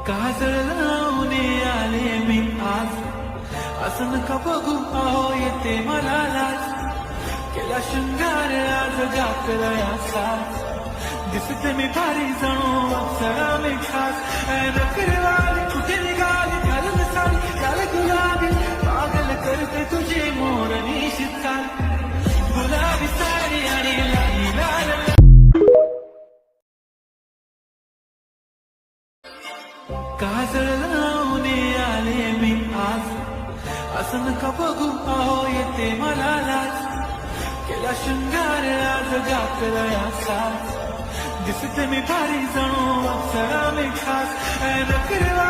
काजळ लावून आले मी आज, असं नका बघू अहो येते मला लाज. केला शृंगार आज गाकरया साज, दिसते मी भारी जणू अप्सरा मी खास. नकरवाली कुठे निघाली घालून साली लाल गुलाबी, पागल करते तुझी मोरणी शीतकाल. गुलाबी साडी आणि लाली लाल काजळ लावून आले मी आज, असं नका बघू अहो येते मला लाज. केला शृंगार आज गाकरया साज, दिसते मी भारी जणू अप्सरा मी खास. नकरवाली